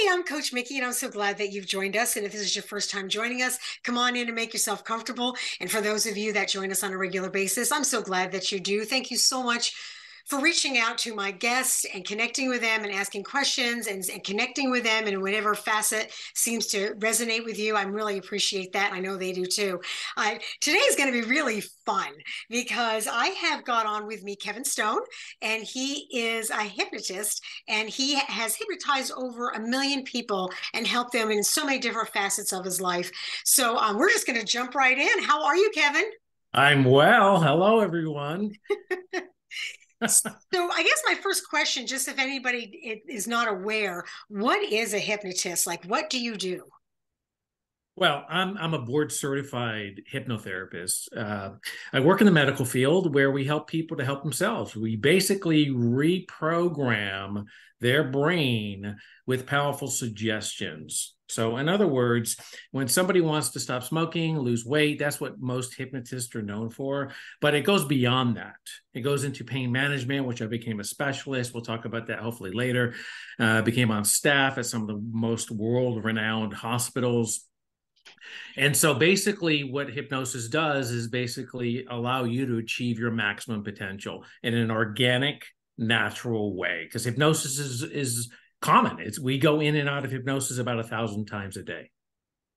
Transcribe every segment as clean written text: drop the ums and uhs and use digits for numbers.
Hi, I'm Coach Mikki, and I'm so glad that you've joined us. And if this is your first time joining us, come on in and make yourself comfortable. And for those of you that join us on a regular basis, I'm so glad that you do. Thank you so much for reaching out to my guests and connecting with them and asking questions and connecting with them in whatever facet seems to resonate with you. I really appreciate that. I know they do too. Today is going to be really fun because I have got on with me Kevin Stone, and he is a hypnotist, and he has hypnotized over 1 million people and helped them in so many different facets of his life. So we're just going to jump right in. How are you, Kevin? I'm well. Hello, everyone. So I guess my first question, just if anybody is not aware, what is a hypnotist? Like, what do you do? Well, I'm a board-certified hypnotherapist. I work in the medical field where we help people to help themselves. We basically reprogram their brain with powerful suggestions. So, in other words, when somebody wants to stop smoking, lose weight, that's what most hypnotists are known for. But it goes beyond that. It goes into pain management, which I became a specialist. We'll talk about that hopefully later. Became on staff at some of the most world-renowned hospitals. And so basically what hypnosis does is basically allow you to achieve your maximum potential in an organic, natural way. Because hypnosis is common. We go in and out of hypnosis about 1,000 times a day.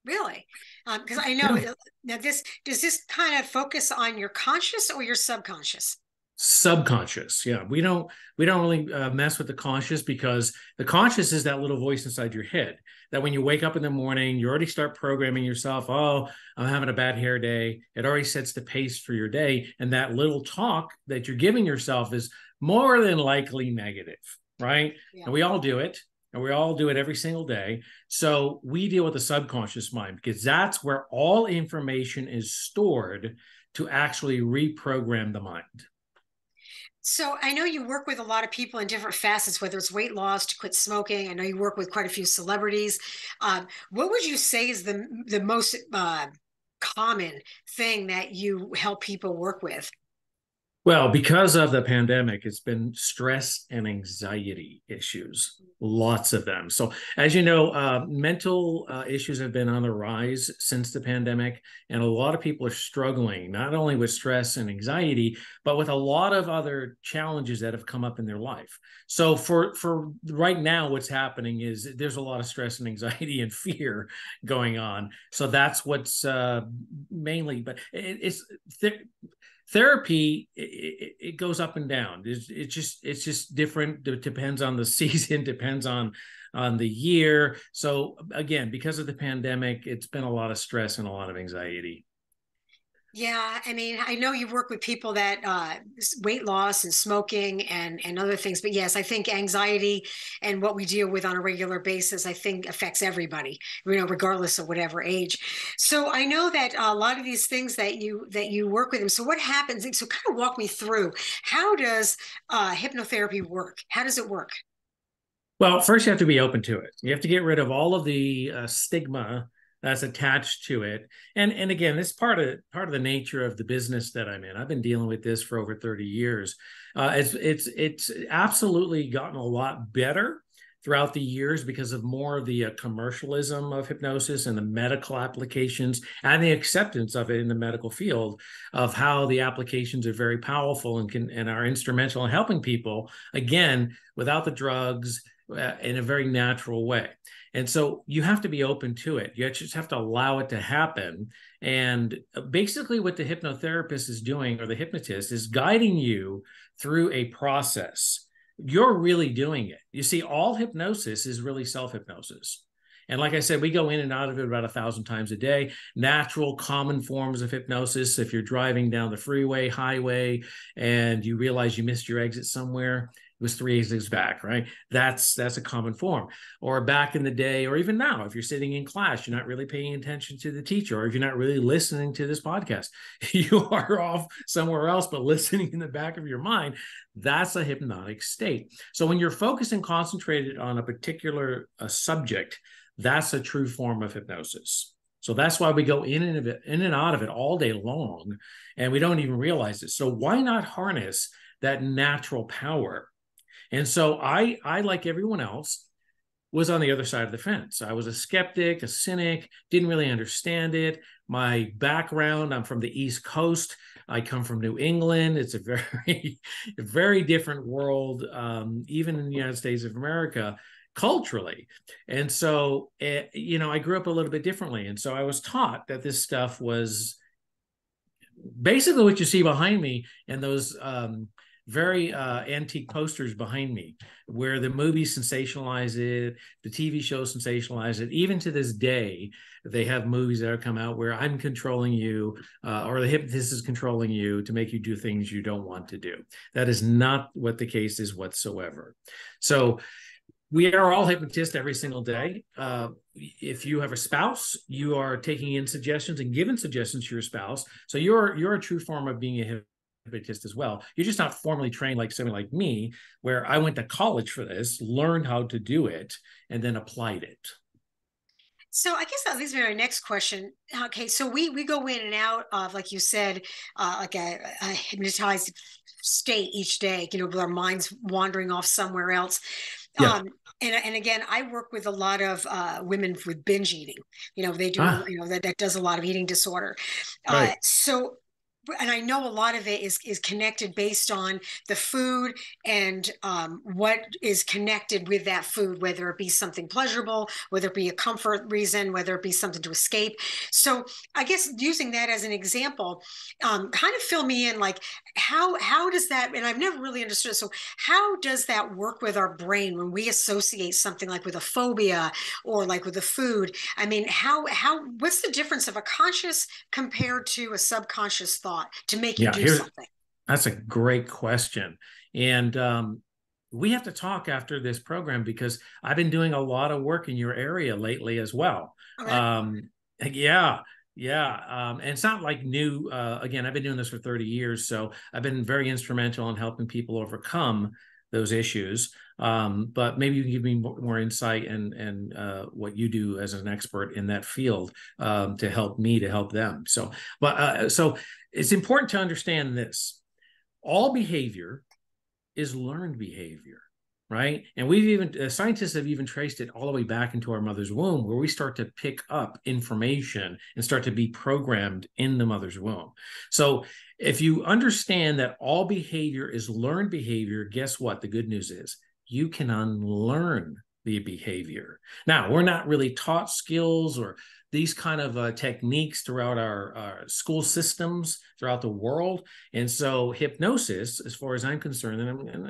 Really? Because I know Yeah. now does this kind of focus on your conscious or your subconscious? Subconscious, yeah. We don't really mess with the conscious, because the conscious is that little voice inside your head that when you wake up in the morning, you already start programming yourself. Oh, I'm having a bad hair day. It already sets the pace for your day, and that little talk that you're giving yourself is more than likely negative, right? Yeah. And we all do it, and we all do it every single day. So we deal with the subconscious mind because that's where all information is stored to actually reprogram the mind. So I know you work with a lot of people in different facets, whether it's weight loss to quit smoking. I know you work with quite a few celebrities. What would you say is the most common thing that you help people work with? Well, because of the pandemic, it's been stress and anxiety issues, lots of them. So, as you know, mental issues have been on the rise since the pandemic, and a lot of people are struggling not only with stress and anxiety, but with a lot of other challenges that have come up in their life. So, for right now, what's happening is there's a lot of stress and anxiety and fear going on. So that's what's mainly, but it's therapy, it goes up and down. It's just different. It depends on the season, depends on the year. So again, because of the pandemic, it's been a lot of stress and a lot of anxiety. Yeah, I mean, I know you work with people that weight loss and smoking and other things, but yes, I think anxiety and what we deal with on a regular basis, I think affects everybody, regardless of whatever age. So I know that a lot of these things that you work with them. So what happens? So kind of walk me through, how does hypnotherapy work? How does it work? Well, first you have to be open to it. You have to get rid of all of the stigma that's attached to it. And again, this is part of the nature of the business that I'm in. I've been dealing with this for over 30 years. It's absolutely gotten a lot better throughout the years because of more of the commercialism of hypnosis and the medical applications and the acceptance of it in the medical field, of how the applications are very powerful and are instrumental in helping people, again, without the drugs, in a very natural way. And so you have to be open to it. You just have to allow it to happen. And basically, what the hypnotherapist is doing, or the hypnotist, is guiding you through a process. You're really doing it. You see, all hypnosis is really self-hypnosis. And like I said, we go in and out of it about 1,000 times a day. Natural, common forms of hypnosis. If you're driving down the freeway, highway, and you realize you missed your exit somewhere, it was 3 exits back, right? That's a common form. Or back in the day, or even now, if you're sitting in class, you're not really paying attention to the teacher, or if you're not really listening to this podcast, you are off somewhere else, but listening in the back of your mind. That's a hypnotic state. So when you're focused and concentrated on a particular subject, that's a true form of hypnosis. So that's why we go in and out of it all day long, and we don't even realize it. So why not harness that natural power? And so I like everyone else, was on the other side of the fence. I was a skeptic, a cynic, didn't really understand it. My background, I'm from the East Coast. I come from New England. It's a very different world, even in the United States of America, culturally. And so, I grew up a little bit differently. And so I was taught that this stuff was basically what you see behind me and those very antique posters behind me, where the movies sensationalize it, the TV shows sensationalize it. Even to this day, they have movies that have come out where I'm controlling you, or the hypnotist is controlling you to make you do things you don't want to do. That is not what the case is whatsoever. So we are all hypnotists every single day. If you have a spouse, you are taking in suggestions and giving suggestions to your spouse. So you're a true form of being a hypnotist as well. You're just not formally trained like someone like me, where I went to college for this, learned how to do it, and then applied it. So I guess that leads me to my next question. Okay, so we go in and out of, like you said, like a hypnotized state each day, with our minds wandering off somewhere else. Yeah. And again, I work with a lot of women with binge eating. They do, that does a lot of eating disorder. Right. And I know a lot of it is connected based on the food and what is connected with that food, whether it be something pleasurable, whether it be a comfort reason, whether it be something to escape. So I guess using that as an example, kind of fill me in, like how does that, and I've never really understood. So how does that work with our brain when we associate something like with a phobia or like with the food? I mean, what's the difference of a conscious compared to a subconscious thought to make you do something? That's a great question. And we have to talk after this program, because I've been doing a lot of work in your area lately as well. Okay. Yeah. And it's not like new. Again, I've been doing this for 30 years. So I've been very instrumental in helping people overcome those issues. But maybe you can give me more insight and what you do as an expert in that field to help me to help them. So it's important to understand this. All behavior is learned behavior, right? And scientists have even traced it all the way back into our mother's womb, where we start to pick up information and start to be programmed in the mother's womb. So if you understand that all behavior is learned behavior, guess what? The good news is you can unlearn the behavior. Now, we're not really taught skills or these kind of techniques throughout our school systems throughout the world. And so hypnosis, as far as I'm concerned, and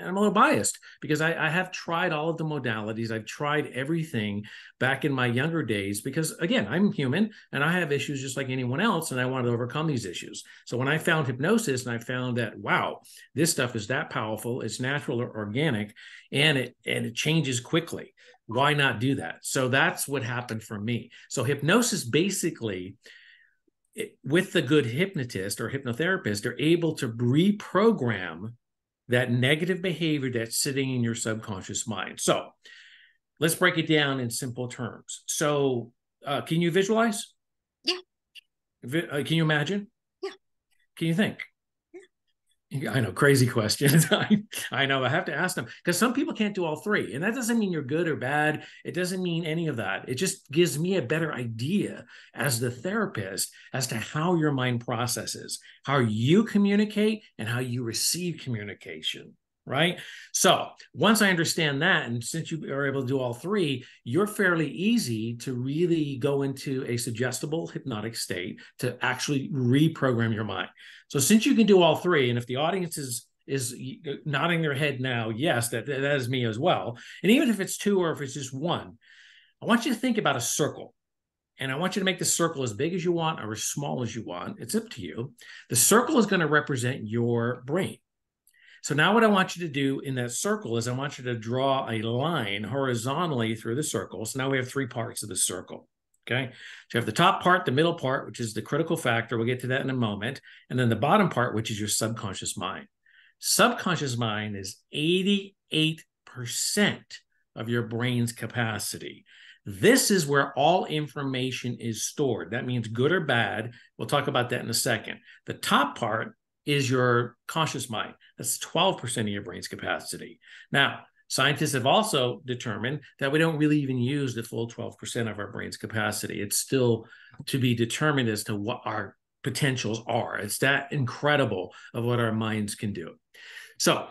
I'm a little biased because I have tried all of the modalities. I've tried everything back in my younger days because, again, I'm human and I have issues just like anyone else, and I wanted to overcome these issues. So when I found hypnosis and I found that, wow, this stuff is that powerful, it's natural or organic, and it changes quickly. Why not do that? So that's what happened for me. So hypnosis, basically, with the good hypnotist or hypnotherapist, they're able to reprogram that negative behavior that's sitting in your subconscious mind. So let's break it down in simple terms. So can you visualize? Yeah. Can you imagine? Yeah. Can you think? I know, crazy questions. I know, I have to ask them because some people can't do all three. And that doesn't mean you're good or bad. It doesn't mean any of that. It just gives me a better idea as the therapist as to how your mind processes, how you communicate and how you receive communication, right? So once I understand that, and since you are able to do all three, you're fairly easy to really go into a suggestible hypnotic state to actually reprogram your mind. So since you can do all three, and if the audience is nodding their head now, yes, that is me as well. And even if it's two or if it's just one, I want you to think about a circle. And I want you to make the circle as big as you want or as small as you want. It's up to you. The circle is going to represent your brain. So now what I want you to do in that circle is I want you to draw a line horizontally through the circle. So now we have three parts of the circle. Okay, so you have the top part, the middle part, which is the critical factor. We'll get to that in a moment. And then the bottom part, which is your subconscious mind. Subconscious mind is 88% of your brain's capacity. This is where all information is stored. That means good or bad. We'll talk about that in a second. The top part is your conscious mind. That's 12% of your brain's capacity. Now, Scientists have also determined that we don't really even use the full 12% of our brain's capacity. It's still to be determined as to what our potentials are. It's that incredible of what our minds can do. So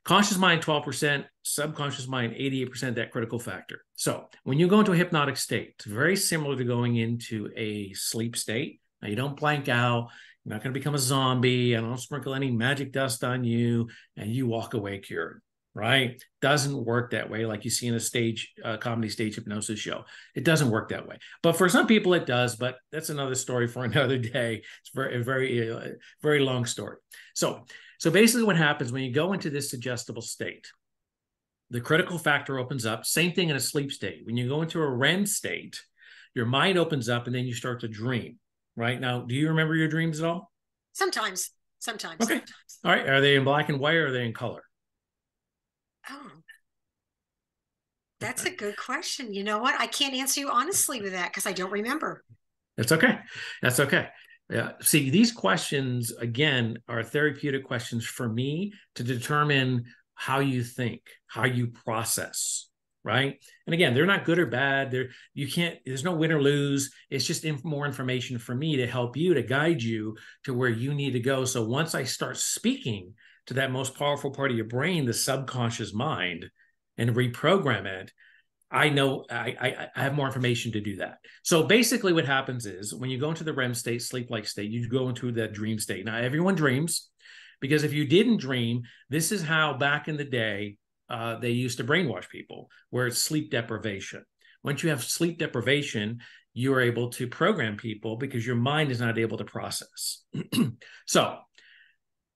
conscious mind, 12%, subconscious mind, 88%, that critical factor. So when you go into a hypnotic state, it's very similar to going into a sleep state. Now, you don't blank out. You're not going to become a zombie. I don't sprinkle any magic dust on you and you walk away cured. Right? Doesn't work that way like you see in a comedy stage hypnosis show. It doesn't work that way. But for some people it does, but that's another story for another day. It's very long story. So basically what happens when you go into this suggestible state, the critical factor opens up. Same thing in a sleep state. When you go into a REM state, your mind opens up and then you start to dream. Right? Now, do you remember your dreams at all? Sometimes. Okay. Sometimes. All right. Are they in black and white or are they in color? Oh, that's a good question. You know what? I can't answer you honestly with that because I don't remember. That's okay. That's okay. Yeah. See, these questions, again, are therapeutic questions for me to determine how you think, how you process, right? And again, they're not good or bad. There's no win or lose. It's just more information for me to help you, to guide you to where you need to go. So once I start speaking to that most powerful part of your brain, the subconscious mind, and reprogram it, I know I have more information to do that. So basically what happens is when you go into the REM state, sleep-like state, you go into that dream state. Now, everyone dreams, because if you didn't dream, this is how back in the day they used to brainwash people, where it's sleep deprivation. Once you have sleep deprivation, you're able to program people because your mind is not able to process. So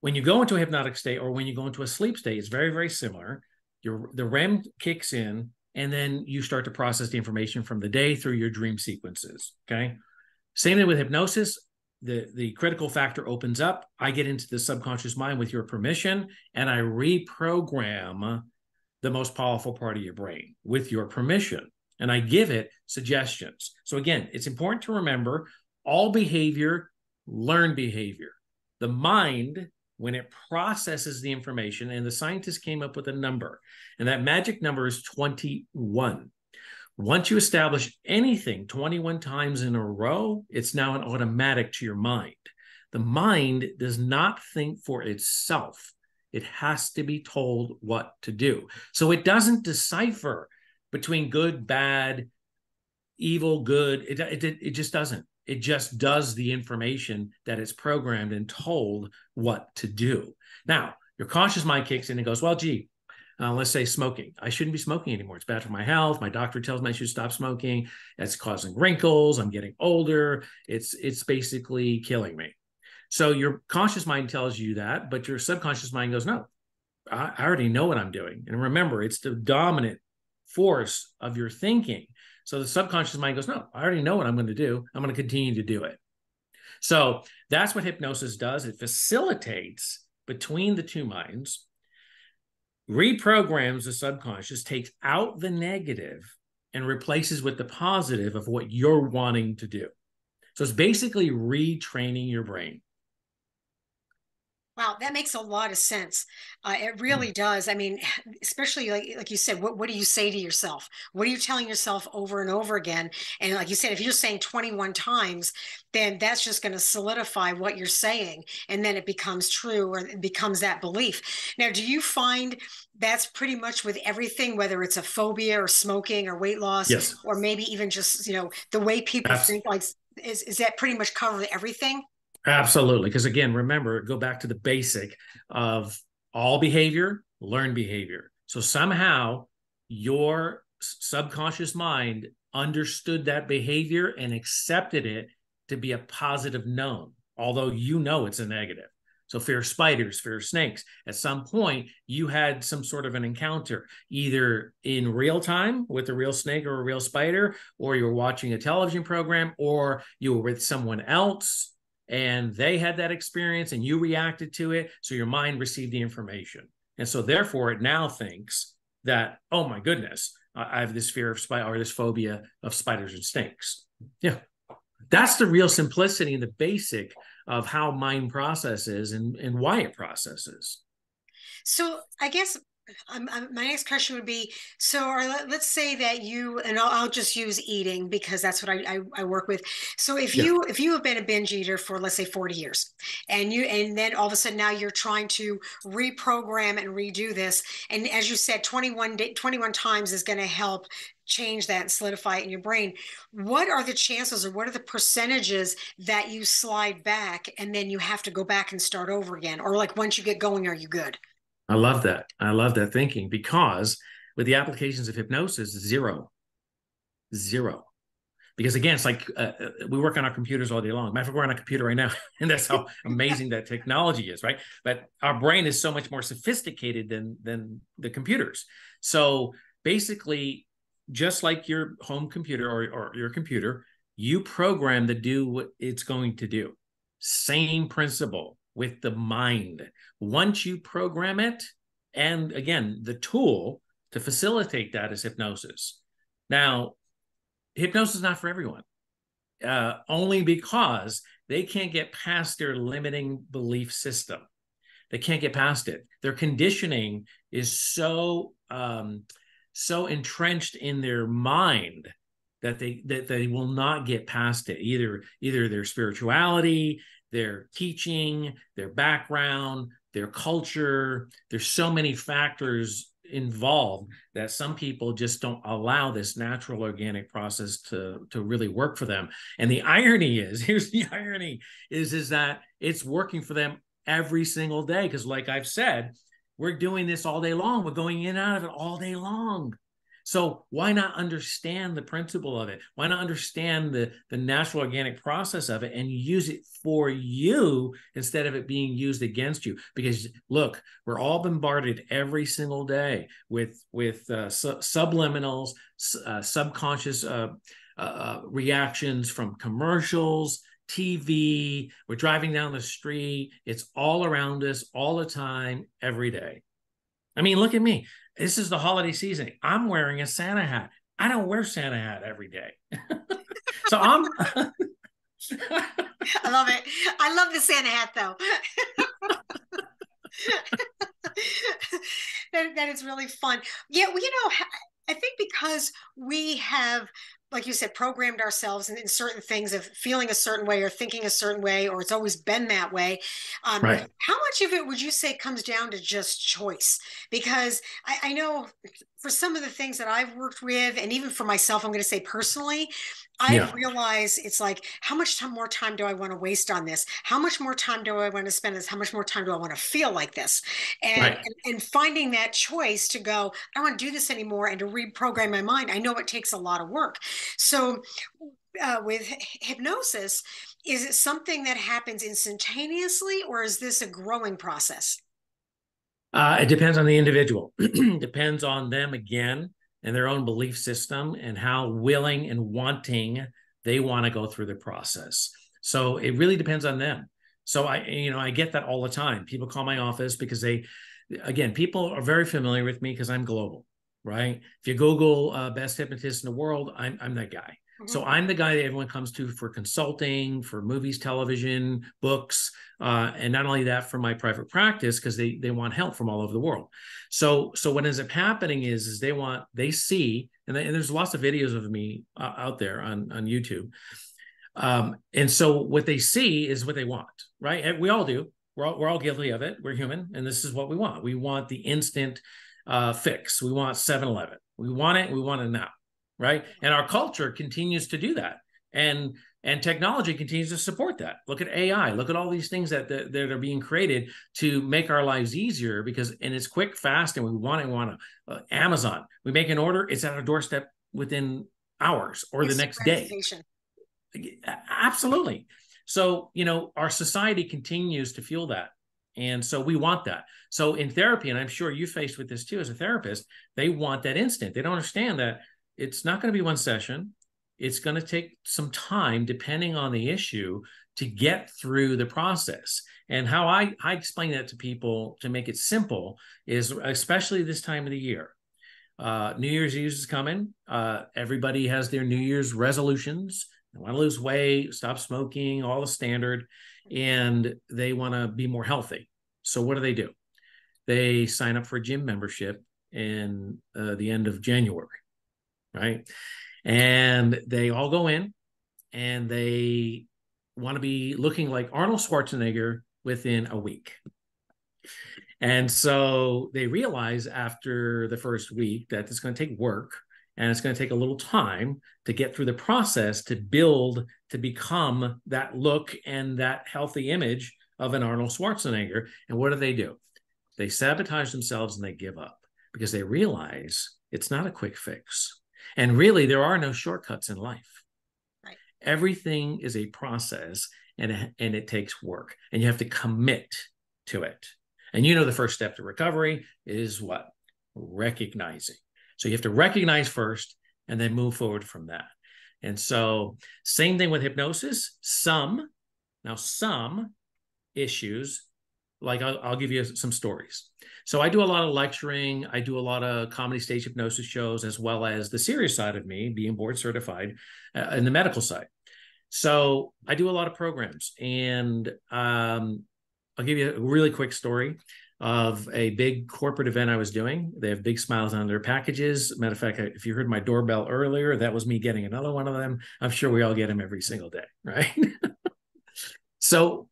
when you go into a hypnotic state or when you go into a sleep state, it's very, very similar. The REM kicks in, and then you start to process the information from the day through your dream sequences, okay? Same thing with hypnosis. The critical factor opens up. I get into the subconscious mind with your permission, and I reprogram the most powerful part of your brain with your permission, and I give it suggestions. So again, it's important to remember all behavior, learned behavior. The mind, when it processes the information, and the scientists came up with a number, and that magic number is 21. Once you establish anything 21 times in a row, it's now an automatic to your mind. The mind does not think for itself. It has to be told what to do. So it doesn't decipher between good, bad, evil, good. It just doesn't. It just does the information that it's programmed and told what to do. Now, your conscious mind kicks in and goes, well, gee, let's say smoking. I shouldn't be smoking anymore. It's bad for my health. My doctor tells me I should stop smoking. It's causing wrinkles. I'm getting older. It's basically killing me. So your conscious mind tells you that, but your subconscious mind goes, no, I already know what I'm doing. And remember, it's the dominant force of your thinking. So the subconscious mind goes, no, I already know what I'm going to do. I'm going to continue to do it. So that's what hypnosis does. It facilitates between the two minds, reprograms the subconscious, takes out the negative, and replaces with the positive of what you're wanting to do. So it's basically retraining your brain. Wow, that makes a lot of sense. It really does. I mean, especially like you said, what do you say to yourself? What are you telling yourself over and over again? And like you said, if you're saying 21 times, then that's just going to solidify what you're saying. And then it becomes true, or it becomes that belief. Now, do you find that's pretty much with everything, whether it's a phobia or smoking or weight loss, Yes. or maybe even just, the way people think, like, is that pretty much cover everything? Absolutely. Because again, remember, go back to the basic of all behavior, learned behavior. So somehow your subconscious mind understood that behavior and accepted it to be a positive known, although you know it's a negative. So fear of spiders, fear of snakes. At some point, you had some sort of an encounter, either in real time with a real snake or a real spider, or you were watching a television program, or you were with someone else and they had that experience and you reacted to it. So your mind received the information. And so therefore it now thinks that, oh my goodness, I have this fear of spider, or this phobia of spiders and snakes. Yeah. That's the real simplicity and the basic of how mind processes and why it processes. So I guess My next question would be, so let's say that you, and I'll just use eating because that's what I work with. So Yeah. if you have been a binge eater for, let's say, 40 years, and then all of a sudden now you're trying to reprogram and redo this, and as you said, 21 times is going to help change that and solidify it in your brain. What are the chances, or what are the percentages that you slide back and then you have to go back and start over again? Or like once you get going, are you good? I love that. I love that thinking, because with the applications of hypnosis, zero, zero. Because again, it's like we work on our computers all day long. Matter of fact, we're on a computer right now, and that's how amazing that technology is, right? But our brain is so much more sophisticated than the computers. So basically, just like your home computer or your computer, you program to do what it's going to do. Same principle with the mind. Once you program it, and again, the tool to facilitate that is hypnosis. Now, hypnosis is not for everyone, only because they can't get past their limiting belief system. They can't get past it. Their conditioning is so entrenched in their mind that they will not get past it. Either their spirituality, their teaching, their background, their culture. There's so many factors involved that some people just don't allow this natural organic process to really work for them. And the irony is, here's the irony, is that it's working for them every single day. Because like I've said, we're doing this all day long. We're going in and out of it all day long. So why not understand the principle of it? Why not understand the natural organic process of it and use it for you instead of it being used against you? Because look, we're all bombarded every single day with subliminals, subconscious reactions from commercials, TV. We're driving down the street. It's all around us all the time, every day. I mean, look at me. This is the holiday season. I'm wearing a Santa hat. I don't wear Santa hat every day. So I'm I love it. I love the Santa hat though. That is really fun. Yeah, well, I think because we have, like you said, programmed ourselves in certain things of feeling a certain way or thinking a certain way, or it's always been that way. right. How much of it would you say comes down to just choice? Because I know for some of the things that I've worked with, and even for myself, I'm going to say personally, I've Yeah. realized it's like, how much more time do I want to waste on this? How much more time do I want to spend this? How much more time do I want to feel like this? And, Right. and finding that choice to go, I don't want to do this anymore, and to reprogram my mind. I know it takes a lot of work. So with hypnosis, is it something that happens instantaneously, or is this a growing process? It depends on the individual. Depends on them again and their own belief system and how willing and wanting they want to go through the process. So it really depends on them. So I get that all the time. People call my office because again, people are very familiar with me because I'm global, right? If you Google best hypnotist in the world, I'm that guy. So I'm the guy that everyone comes to for consulting, for movies, television, books, and not only that, for my private practice, because they want help from all over the world. So what ends up happening is they see, and there's lots of videos of me out there on YouTube. And so what they see is what they want, right? We all do. We're all guilty of it. We're human, and this is what we want. We want the instant fix. We want 7-Eleven. We want it. We want it now, right? And our culture continues to do that, and technology continues to support that. Look at AI. Look at all these things that are being created to make our lives easier, and it's quick, fast, and we want it. We want to Amazon. We make an order. It's at our doorstep within hours or the Instant next day. gratification. Absolutely. So, our society continues to fuel that. And so we want that. So in therapy, and I'm sure you faced with this too as a therapist, they want that instant. They don't understand that it's not going to be one session. It's going to take some time, depending on the issue, to get through the process. And how I explain that to people to make it simple is, especially this time of the year, New Year's Eve is coming. Everybody has their New Year's resolutions. They want to lose weight, stop smoking, all the standard, and they want to be more healthy. So what do? they sign up for a gym membership in the end of January, right? And they all go in and they want to be looking like Arnold Schwarzenegger within a week. And so they realize after the first week that it's going to take work and it's going to take a little time to get through the process to build to become that look and that healthy image of an Arnold Schwarzenegger. And what do? They sabotage themselves and they give up because they realize it's not a quick fix. And really, there are no shortcuts in life. Right. Everything is a process and it takes work, and you have to commit to it. And you know, the first step to recovery is what? Recognizing. So you have to recognize first and then move forward from that. And so same thing with hypnosis. Some issues, like I'll give you some stories. So I do a lot of lecturing. I do a lot of comedy stage hypnosis shows, as well as the serious side of me being board certified in the medical side. So I do a lot of programs, and I'll give you a really quick story of a big corporate event I was doing. They have big smiles on their packages. Matter of fact, if you heard my doorbell earlier, that was me getting another one of them. I'm sure we all get them every single day, right? So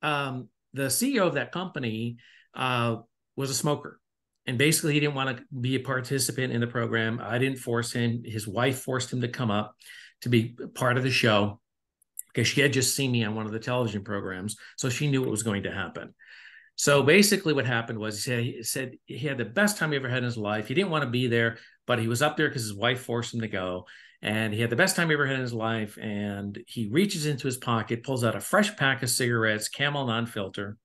the CEO of that company was a smoker. And basically, he didn't want to be a participant in the program. I didn't force him. His wife forced him to come up to be part of the show because she had just seen me on one of the television programs. So she knew what was going to happen. So basically what happened was he said he had the best time he ever had in his life. He didn't want to be there, but he was up there because his wife forced him to go. And he had the best time he ever had in his life. And he reaches into his pocket, pulls out a fresh pack of cigarettes, Camel non-filter,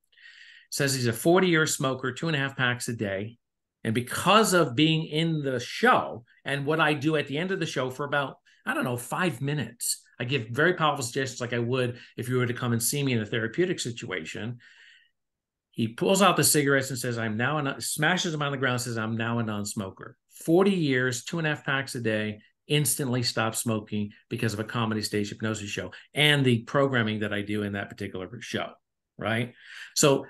says he's a 40-year smoker, 2.5 packs a day. And because of being in the show and what I do at the end of the show for about, 5 minutes, I give very powerful suggestions like I would if you were to come and see me in a therapeutic situation. He pulls out the cigarettes and says, smashes them on the ground, says, I'm now a non-smoker. 40 years, 2.5 packs a day, instantly stopped smoking because of a comedy stage hypnosis show and the programming that I do in that particular show, right? So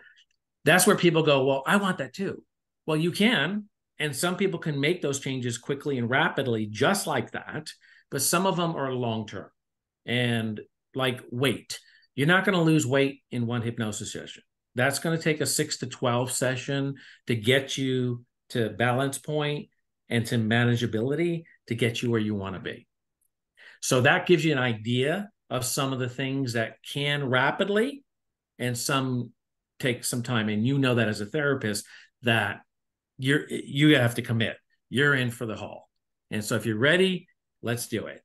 that's where people go, well, I want that too. Well, you can, and some people can make those changes quickly and rapidly just like that, but some of them are long-term. And like weight, you're not going to lose weight in one hypnosis session. That's going to take a 6 to 12 session to get you to balance point and to manageability to get you where you want to be. So that gives you an idea of some of the things that can rapidly and some take some time. And you know that as a therapist that you have to commit. You're in for the haul. And so if you're ready, let's do it.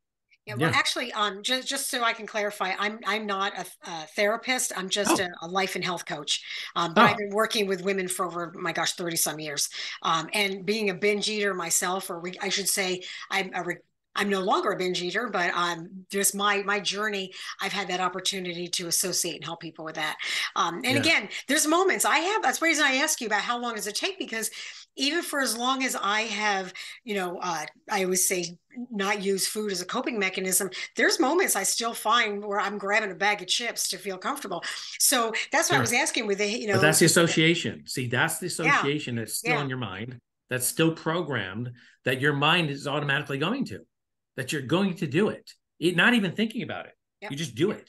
Yeah, well, actually, just so I can clarify, I'm not a therapist. I'm just a life and health coach. But I've been working with women for over, my gosh, 30 some years. And being a binge eater myself, I should say, I'm no longer a binge eater, but just my journey, I've had that opportunity to associate and help people with that. Again, there's moments that's the reason I ask you about how long does it take, because even for as long as I have, I always say not use food as a coping mechanism, there's moments I still find where I'm grabbing a bag of chips to feel comfortable. So that's what I was asking with But that's the association. See, that's the association that's still in your mind, that's still programmed, that your mind is automatically going to, that you're going to do it. Not even thinking about it. You just do it,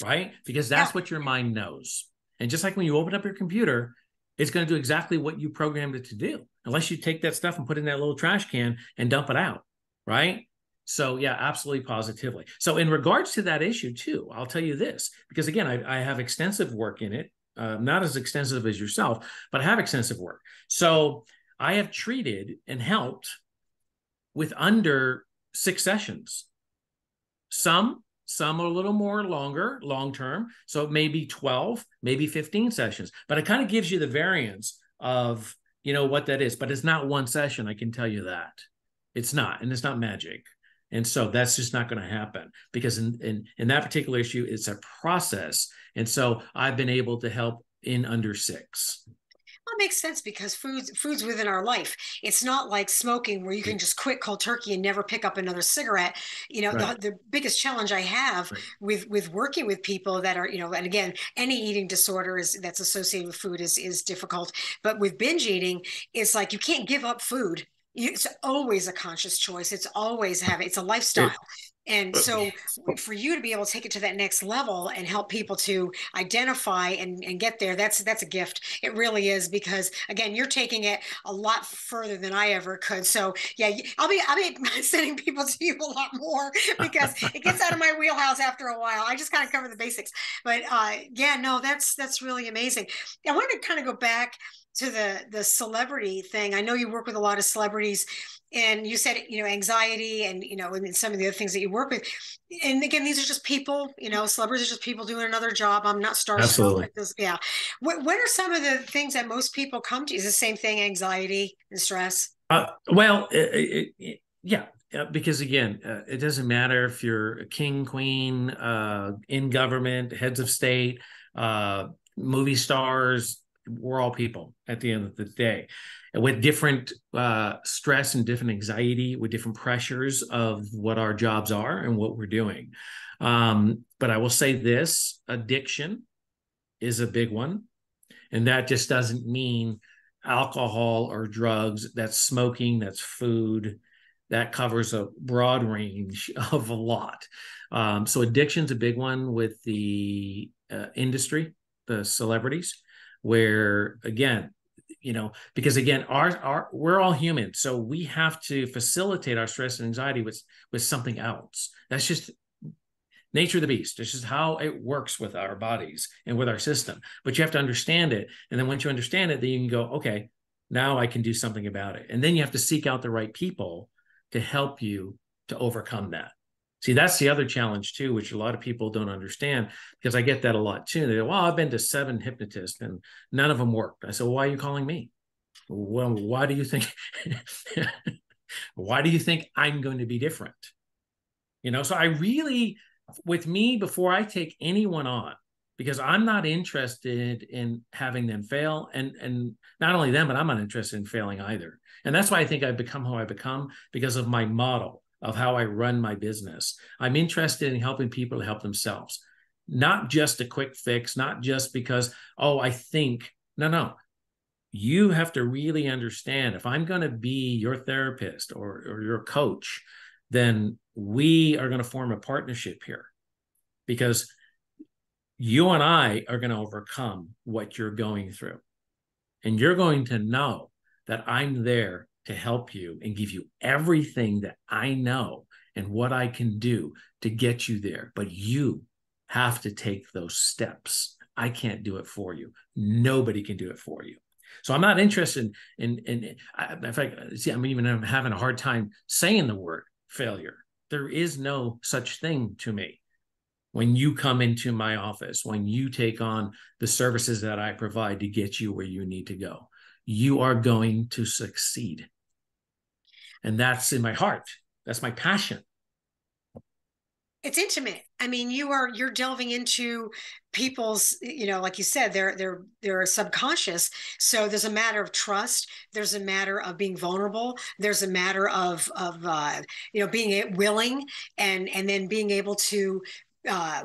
right? Because that's what your mind knows. And just like when you open up your computer, it's going to do exactly what you programmed it to do, unless you take that stuff and put it in that little trash can and dump it out, right? So yeah, absolutely, positively. So in regards to that issue too, I'll tell you this, because again, I have extensive work in it, not as extensive as yourself, but I have extensive work. So I have treated and helped with under 6 sessions. Some are a little more longer, long-term. So it may be 12, maybe 15 sessions, but it kind of gives you the variance of, what that is, but it's not one session. I can tell you that it's not, and it's not magic. And so that's just not going to happen, because in that particular issue, it's a process. And so I've been able to help in under 6. it makes sense because food's within our life. It's not like smoking where you can just quit cold turkey and never pick up another cigarette. You know, Right. the biggest challenge I have Right. with working with people that are, you know, and again, any eating disorder is that's associated with food is difficult. But with binge eating, it's like you can't give up food. It's always a conscious choice. It's a lifestyle. It, And so for you to be able to take it to that next level and help people to identify and get there, that's a gift. It really is, because again, you're taking it a lot further than I ever could. So yeah, I'll be sending people to you a lot more because it gets out of my wheelhouse after a while. I just kind of cover the basics. But yeah, no, that's really amazing. I want to kind of go back to the celebrity thing. I know you work with a lot of celebrities, and you said, you know, anxiety and, you know, and some of the other things that you work with. And again, these are just people, you know, celebrities are just people doing another job. I'm not starstruck. Absolutely. Yeah. What are some of the things that most people come to? Is the same thing, anxiety and stress? Well, yeah, because again, it doesn't matter if you're a king, queen, in government, heads of state, movie stars. We're all people at the end of the day, with different stress and different anxiety, with different pressures of what our jobs are and what we're doing. But I will say this: addiction is a big one, and that just doesn't mean alcohol or drugs. That's smoking, that's food, that covers a broad range of a lot. So addiction's a big one with the industry, the celebrities, where again, you know, because again, our we're all human, so we have to facilitate our stress and anxiety with something else. That's just nature of the beast. This is how it works with our bodies and with our system. But you have to understand it. And then once you understand it, then you can go, okay, now I can do something about it. And then you have to seek out the right people to help you to overcome that. See, that's the other challenge too, which a lot of people don't understand, because I get that a lot too. They go, well, I've been to 7 hypnotists and none of them worked. I said, well, why are you calling me? Well, why do you think, why do you think I'm going to be different? You know, so I really, with me, before I take anyone on, because I'm not interested in having them fail, and not only them, but I'm not interested in failing either. And that's why I think I've become who I become, because of my model of how I run my business. I'm interested in helping people to help themselves, not just a quick fix, not just because, oh, I think, no. You have to really understand, if I'm going to be your therapist or your coach, then we are going to form a partnership here, because you and I are going to overcome what you're going through. And you're going to know that I'm there to help you and give you everything that I know and what I can do to get you there. But you have to take those steps. I can't do it for you. Nobody can do it for you. So I'm not interested in fact, see, I'm having a hard time saying the word failure. There is no such thing to me. When you come into my office, when you take on the services that I provide to get you where you need to go, you are going to succeed. And that's in my heart. That's my passion. It's intimate. I mean, you're delving into people's, you know, like you said, they're subconscious. So there's a matter of trust. There's a matter of being vulnerable. There's a matter of you know, being willing and then being able to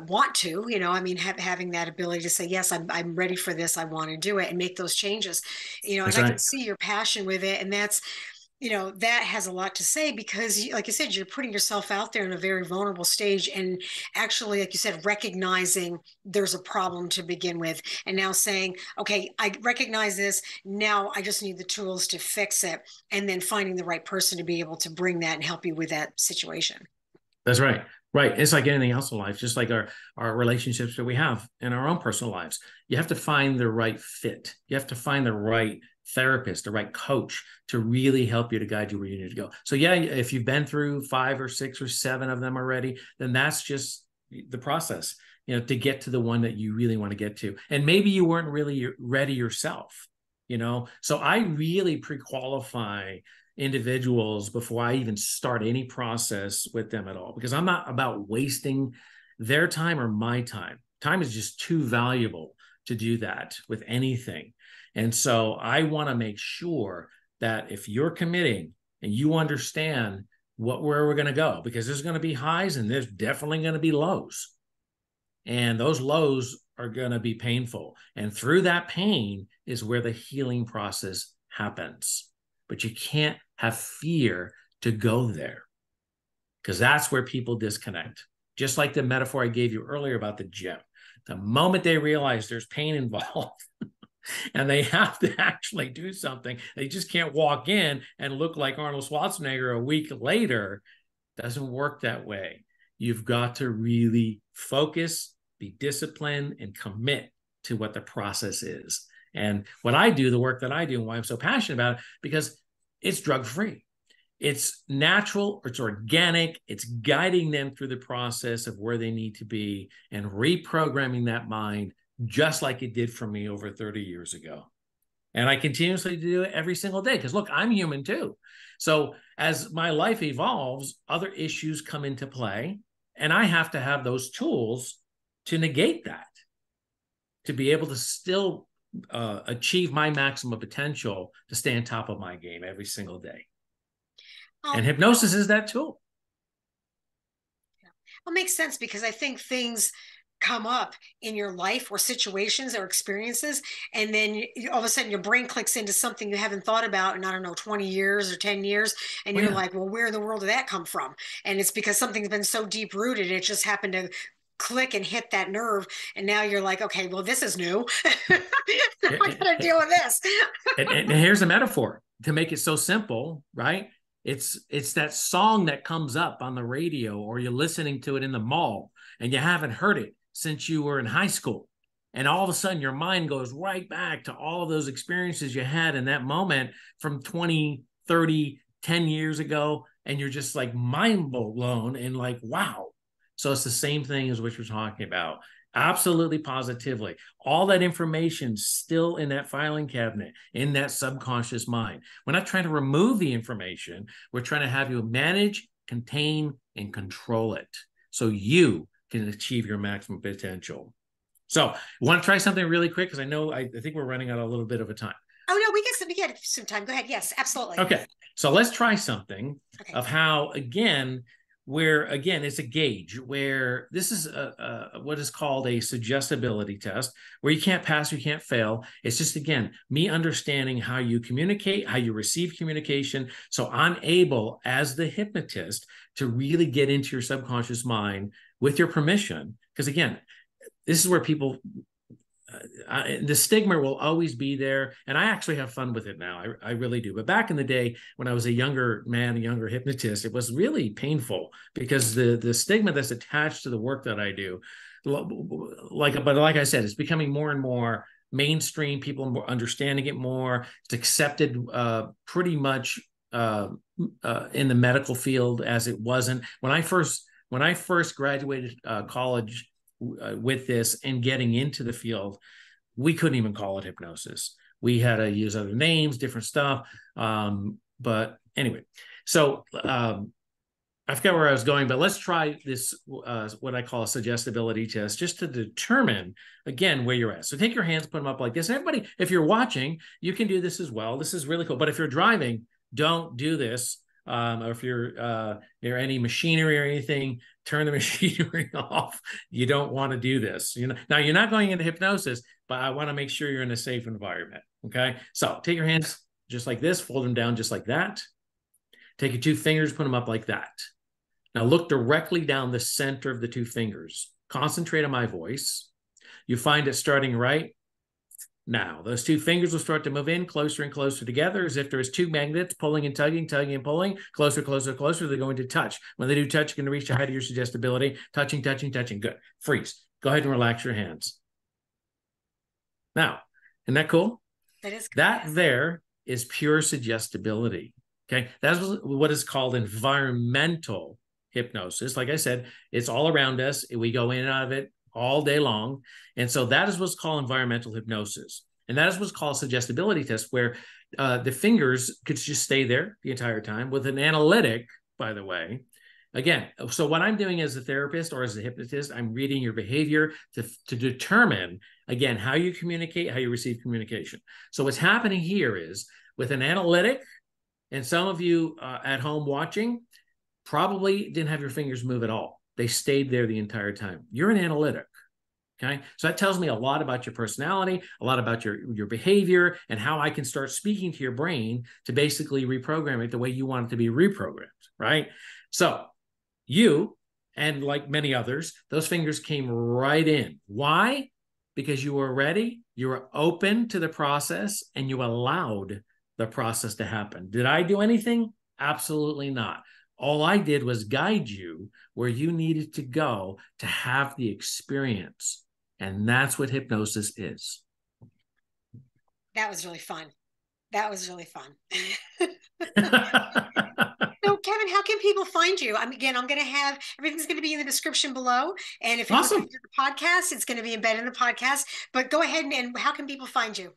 want to, you know, I mean, having that ability to say, yes, I'm ready for this. I want to do it and make those changes, you know, and That's I can right. see your passion with it. And that's, you know, that has a lot to say because, like you said, you're putting yourself out there in a very vulnerable stage. And actually, like you said, recognizing there's a problem to begin with. And now saying, okay, I recognize this. Now I just need the tools to fix it. And then finding the right person to be able to bring that and help you with that situation. That's right. Right. It's like anything else in life, just like our relationships that we have in our own personal lives. You have to find the right fit. You have to find the right therapist, the right coach to really help you, to guide you where you need to go. So yeah, if you've been through 5 or 6 or 7 of them already, then that's just the process, you know, to get to the one that you really want to get to. And maybe you weren't really ready yourself, you know. So I really pre-qualify individuals before I even start any process with them at all, because I'm not about wasting their time or my time. Time is just too valuable to do that with anything. And so I want to make sure that if you're committing and you understand where we're going to go, because there's going to be highs and there's definitely going to be lows. And those lows are going to be painful. And through that pain is where the healing process happens. But you can't have fear to go there, because that's where people disconnect. Just like the metaphor I gave you earlier about the gym. The moment they realize there's pain involved and they have to actually do something, they just can't walk in and look like Arnold Schwarzenegger a week later. It doesn't work that way. You've got to really focus, be disciplined, and commit to what the process is. And what I do, the work that I do, and why I'm so passionate about it, because it's drug-free. It's natural, it's organic, it's guiding them through the process of where they need to be and reprogramming that mind, just like it did for me over 30 years ago. And I continuously do it every single day, because look, I'm human too. So as my life evolves, other issues come into play, and I have to have those tools to negate that, to be able to still achieve my maximum potential, to stay on top of my game every single day. And hypnosis is that tool. Well, it makes sense, because I think things come up in your life, or situations or experiences, and then all of a sudden your brain clicks into something you haven't thought about in, I don't know, 20 years or 10 years. And you're like, well, where in the world did that come from? And it's because something's been so deep rooted. It just happened to click and hit that nerve. And now you're like, okay, well, this is new. I got to deal with this. and here's a metaphor to make it so simple, right? It's that song that comes up on the radio, or you're listening to it in the mall and you haven't heard it since you were in high school. And all of a sudden your mind goes right back to all of those experiences you had in that moment from 20, 30, 10 years ago. And you're just like mind blown and like, wow. So it's the same thing as what you're talking about. Absolutely, positively. All that information still in that filing cabinet, in that subconscious mind. We're not trying to remove the information. We're trying to have you manage, contain, and control it so you can achieve your maximum potential. So you want to try something really quick? Because I know I think we're running out a little bit of a time. Oh, no, we get some time. Go ahead. Yes, absolutely. Okay. So let's try something of how, again, where, again, it's a gauge where this is what is called a suggestibility test, where you can't pass, you can't fail. It's just, again, me understanding how you communicate, how you receive communication. So I'm able, as the hypnotist, to really get into your subconscious mind with your permission. Because, again, this is where people... the stigma will always be there, and I actually have fun with it now. I really do. But back in the day, when I was a younger man, a younger hypnotist, it was really painful, because the stigma that's attached to the work that I do, like I said, it's becoming more and more mainstream. People are understanding it more. It's accepted pretty much in the medical field as it wasn't when I first graduated college. With this and getting into the field, we couldn't even call it hypnosis. We had to use other names, different stuff. But anyway, so I forgot where I was going, but let's try this, what I call a suggestibility test, just to determine, again, where you're at. So take your hands, put them up like this. And everybody, if you're watching, you can do this as well. This is really cool. But if you're driving, don't do this. Or if you're near any machinery or anything, turn the machinery off. You don't want to do this. Now you're not going into hypnosis, but I want to make sure you're in a safe environment. Okay. So take your hands just like this, fold them down just like that. Take your two fingers, put them up like that. Now look directly down the center of the two fingers. Concentrate on my voice. You find it starting right now. Those two fingers will start to move in closer and closer together, as if there's two magnets pulling and tugging, tugging and pulling, closer, closer, closer. They're going to touch. When they do touch, you're going to reach the height of your suggestibility. Touching, touching, touching. Good. Freeze. Go ahead and relax your hands. Now, isn't that cool? That is cool. That there is pure suggestibility. Okay. That's what is called environmental hypnosis. Like I said, it's all around us. We go in and out of it all day long. And so that is what's called environmental hypnosis. And that is what's called suggestibility test, where the fingers could just stay there the entire time with an analytic, by the way, Again, so what I'm doing as a therapist or as a hypnotist, I'm reading your behavior to determine, again, how you communicate, how you receive communication. So what's happening here is with an analytic, and some of you at home watching probably didn't have your fingers move at all. They stayed there the entire time. You're an analytic. Okay. So that tells me a lot about your personality, a lot about your behavior, and how I can start speaking to your brain to basically reprogram it the way you want it to be reprogrammed. Right. So you, and like many others, those fingers came right in. Why? Because you were ready, you were open to the process, and you allowed the process to happen. Did I do anything? Absolutely not. All I did was guide you where you needed to go to have the experience. And that's what hypnosis is. That was really fun. That was really fun. So, Kevin, how can people find you? Again, I'm going to have everything's going to be in the description below. And if you're Awesome. listening to the podcast, it's going to be embedded in the podcast. But go ahead and how can people find you?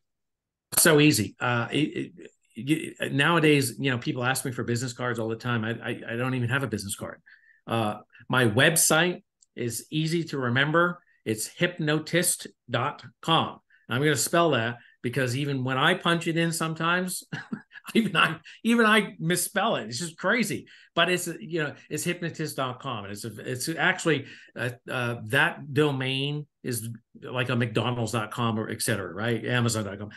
So easy. Nowadays, people ask me for business cards all the time. I don't even have a business card. My website is easy to remember. It's hypnotist.com. I'm going to spell that because even when I punch it in sometimes, even I misspell it. It's just crazy. But it's hypnotist.com. And it's actually that domain is like a McDonald's.com or et cetera, right? Amazon.com.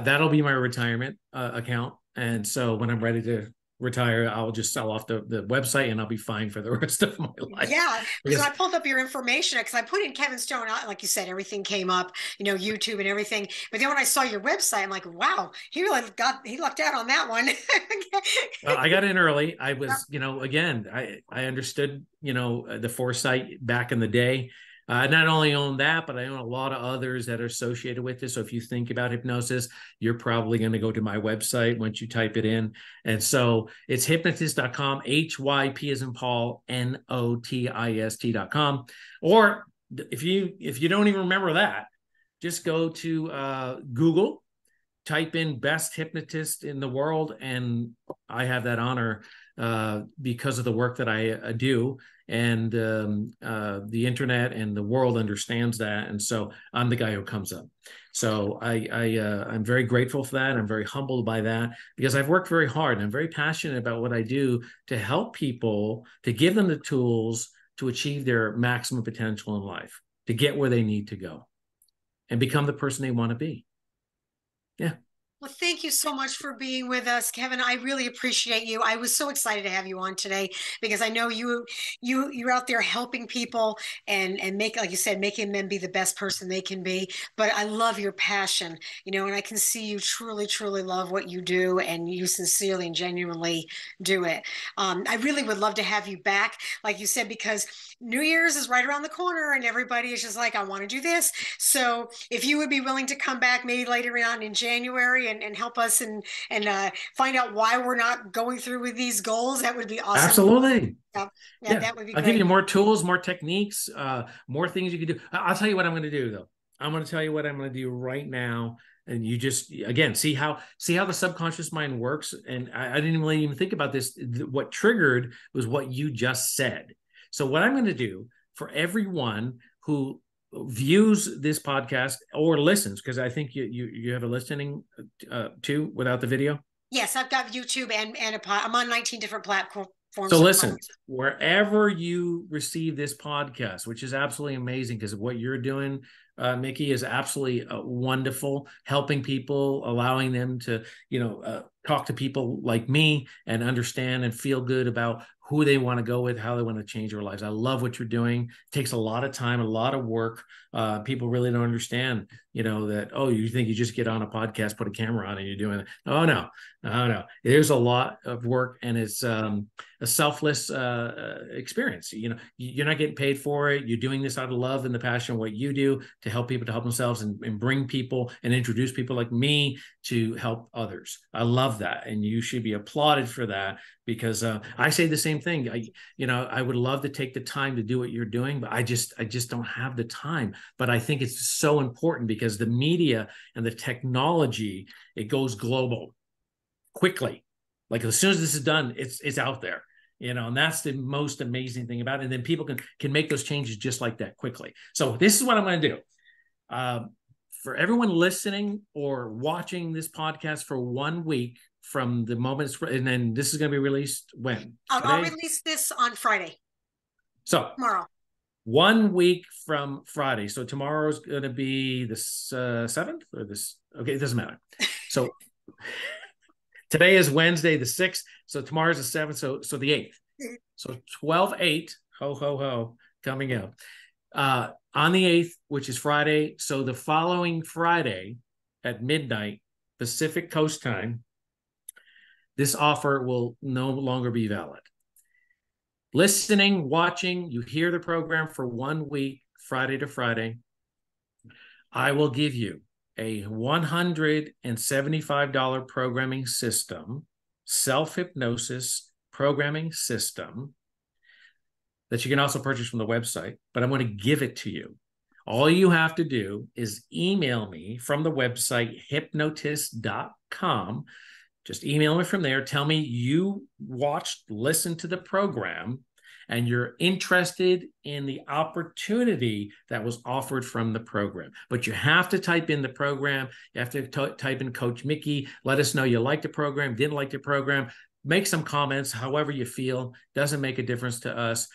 That'll be my retirement account. And so when I'm ready to retire, I'll just sell off the website and I'll be fine for the rest of my life. Yeah, because I pulled up your information because I put in Kevin Stone, like you said, everything came up, YouTube and everything. But then when I saw your website, I'm like, wow, he lucked out on that one. I got in early. I was, again, I understood, the foresight back in the day. Not only own that, but I own a lot of others that are associated with this. So if you think about hypnosis, you're probably going to go to my website once you type it in. And so it's hypnotist.com, HYP as in Paul, NOTIST.com. Or if you don't even remember that, just go to Google, type in best hypnotist in the world. And I have that honor because of the work that I do. And the internet and the world understands that, and so I'm the guy who comes up. So I'm very grateful for that. I'm very humbled by that because I've worked very hard and I'm very passionate about what I do to help people, to give them the tools to achieve their maximum potential in life, to get where they need to go and become the person they want to be. Yeah. Well, thank you so much for being with us, Kevin. I really appreciate you. I was so excited to have you on today because I know you're out there helping people and like you said, making them be the best person they can be. But I love your passion, and I can see you truly, truly love what you do, and you sincerely and genuinely do it. I really would love to have you back, like you said, because New Year's is right around the corner, and everybody is just like, I want to do this. So if you would be willing to come back maybe later on in January and help us and find out why we're not going through with these goals, that would be awesome. Absolutely. Yeah, that would be I'll great. give you more tools, more techniques, more things you can do. I'll tell you what I'm going to do though. I'm going to tell you what I'm going to do right now. And you just, again, see how the subconscious mind works. And I didn't really even think about this. What triggered was what you just said. So what I'm going to do for everyone who views this podcast or listens, because I think you have a listening too without the video. Yes, I've got YouTube and I'm on 19 different platforms. So listen, wherever you receive this podcast, which is absolutely amazing because what you're doing, Mikki, is absolutely wonderful, helping people, allowing them to, talk to people like me and understand and feel good about who they want to go with, how they want to change their lives. I love what you're doing. It takes a lot of time, a lot of work. People really don't understand, that, oh, you think you just get on a podcast, put a camera on and you're doing it. Oh, no. There's a lot of work and it's a selfless experience. You're not getting paid for it. You're doing this out of love and the passion of what you do to help people to help themselves and bring people and introduce people like me to help others. I love that. And you should be applauded for that because I say the same thing. I would love to take the time to do what you're doing, but I just don't have the time. But I think it's so important because the media and the technology, it goes global quickly. Like as soon as this is done, it's out there. And that's the most amazing thing about it. And then people can make those changes just like that quickly. So this is what I'm going to do. For everyone listening or watching this podcast for 1 week from the moment and then this is going to be released when? I'll release this on Friday. So tomorrow. 1 week from Friday. So tomorrow's going to be the 7th or this. Okay, it doesn't matter. So today is Wednesday, the 6th. So tomorrow's the 7th. So the 8th. So 12/8, ho, ho, ho, coming up. On the 8th, which is Friday. So the following Friday at midnight, Pacific Coast time, this offer will no longer be valid. Listening, watching, you hear the program for 1 week, Friday to Friday, I will give you a $175 programming system, self-hypnosis programming system that you can also purchase from the website, but I'm going to give it to you. All you have to do is email me from the website hypnotist.com. Just email me from there. Tell me you listened to the program, and you're interested in the opportunity that was offered from the program. But you have to type in the program. You have to type in Coach Mikki. Let us know you liked the program, didn't like the program. Make some comments, however you feel. Doesn't make a difference to us.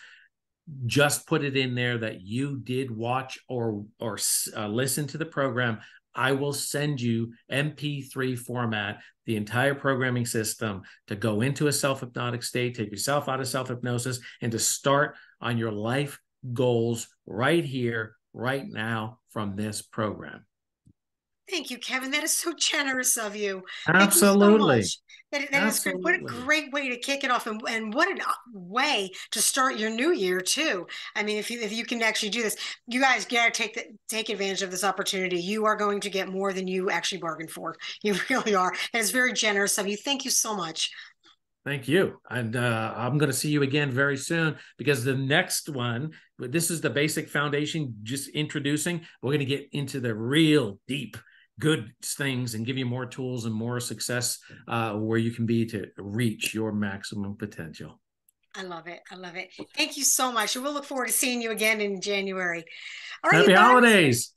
Just put it in there that you did watch or listen to the program. I will send you MP3 format, the entire programming system to go into a self-hypnotic state, take yourself out of self-hypnosis, and to start on your life goals right here, right now from this program. Thank you, Kevin. That is so generous of you. Absolutely. Thank you so much. That is great. What a great way to kick it off, and what a way to start your new year too. I mean, if you can actually do this, you guys got to take advantage of this opportunity. You are going to get more than you actually bargained for. You really are. And it's very generous of you. Thank you so much. Thank you. And I'm going to see you again very soon, because the next one, this is the basic foundation, just introducing. We're going to get into the real deep good things and give you more tools and more success where you can be to reach your maximum potential. I love it. I love it. Thank you so much. And we'll look forward to seeing you again in January. All right, Happy holidays.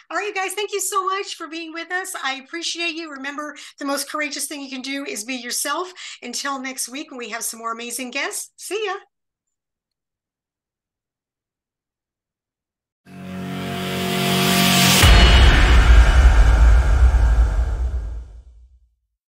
All right, you guys, thank you so much for being with us. I appreciate you. Remember, the most courageous thing you can do is be yourself. Until next week, when we have some more amazing guests. See ya.